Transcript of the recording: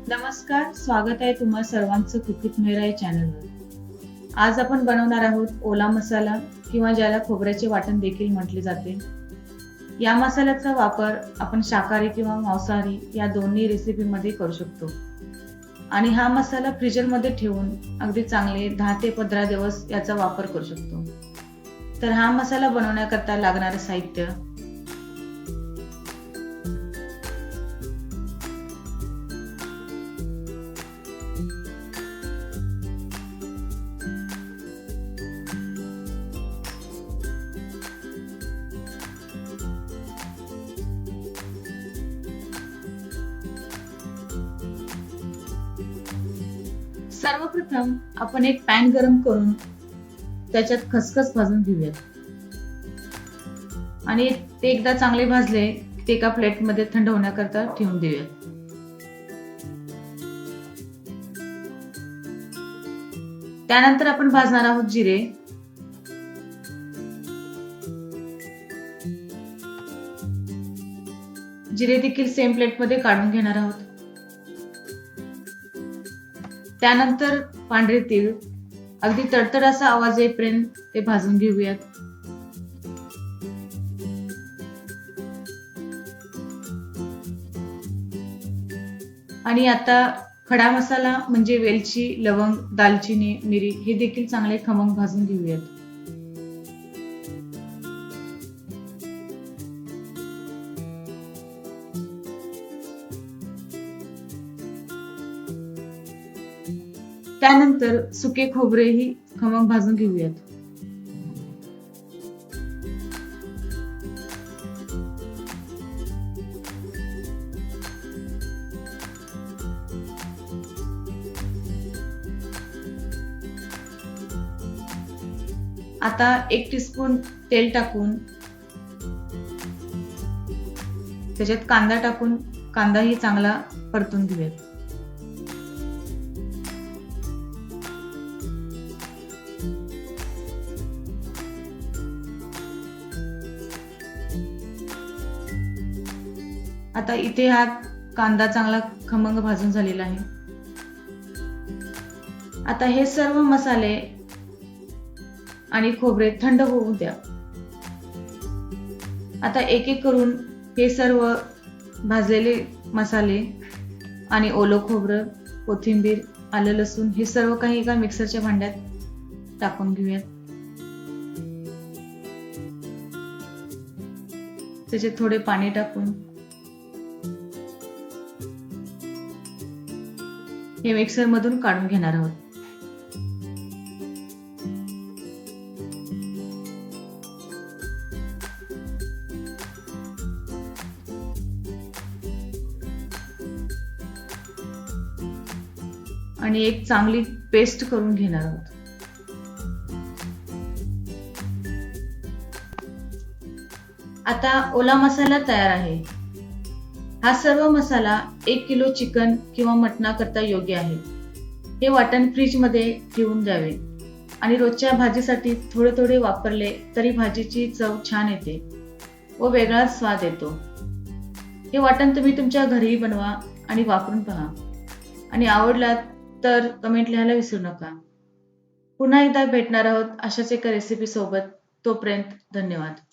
नमस्कार, स्वागत आहे तुम्हा सर्वांचं कुकीत मेरा या चॅनलवर. आज आपण बनवणार आहोत ओला मसाला किंवा ज्याला खोबऱ्याचे वाटण देखील म्हटले जाते. या मसाल्याचा वापर आपण शाकाहारी किंवा मांसाहारी या दोन्ही रेसिपीमध्ये करू शकतो. आणि हा मसाला फ्रीजरमध्ये ठेवून अगदी चांगले 10 ते 15 दिवस याचा वापर करू शकतो. तर हा मसाला बनवण्याकरता लागणारे साहित्य: सर्वप्रथम आपण एक पॅन गरम करून त्याच्यात खसखस भाजून घेऊयात. आणि ते एकदा चांगले भाजले ते एका प्लेटमध्ये थंड होण्याकरता ठेवून देऊयात. त्यानंतर आपण भाजणार आहोत जिरे. जिरे देखील सेम प्लेटमध्ये काढून घेणार आहोत. त्यानंतर पांढरे तीळ अगदी तडतड असा आवाज येईपर्यंत ते भाजून घेऊयात. आणि आता खडा मसाला म्हणजे वेलची, लवंग, दालचिनी, मिरी हे देखील चांगले खमंग भाजून घेऊयात. त्यानंतर सुके खोबरेही खमंग भाजून घेऊयात. आता 1 टीस्पून तेल टाकून त्याच्यात कांदा टाकून कांदाही चांगला परतून घेऊयात. आता इथे हा कांदा चांगला खमंग भाजून झालेला आहे. आता हे सर्व मसाले आणि खोबरे थंड होऊ द्या. आता एक एक करून हे सर्व भाजलेले मसाले आणि ओलं खोबरं, कोथिंबीर, आलं, लसूण हे सर्व काही एका मिक्सरच्या भांड्यात टाकून घेऊयात. त्याच्यात थोडे पाणी टाकून हे मिक्सर मधून काढून घेणार आहोत. आणि एक चांगली पेस्ट करून घेणार आहोत. आता ओला मसाला तयार आहे. हा सर्व मसाला 1 किलो चिकन किंवा मटणाकरता योग्य आहे. हे वाटण फ्रीज मध्ये ठेवून द्यावे आणि रोजच्या भाजीसाठी थोडे थोडे वापरले तरी भाजीची चव छान येते व वेगळाच स्वाद येतो. हे वाटण तुम्ही तुमच्या घरीही बनवा आणि वापरून पहा. आणि आवडला तर कमेंट लिहायला विसरू नका. पुन्हा एकदा भेटणार आहोत अशाच एका रेसिपी सोबत. तोपर्यंत धन्यवाद.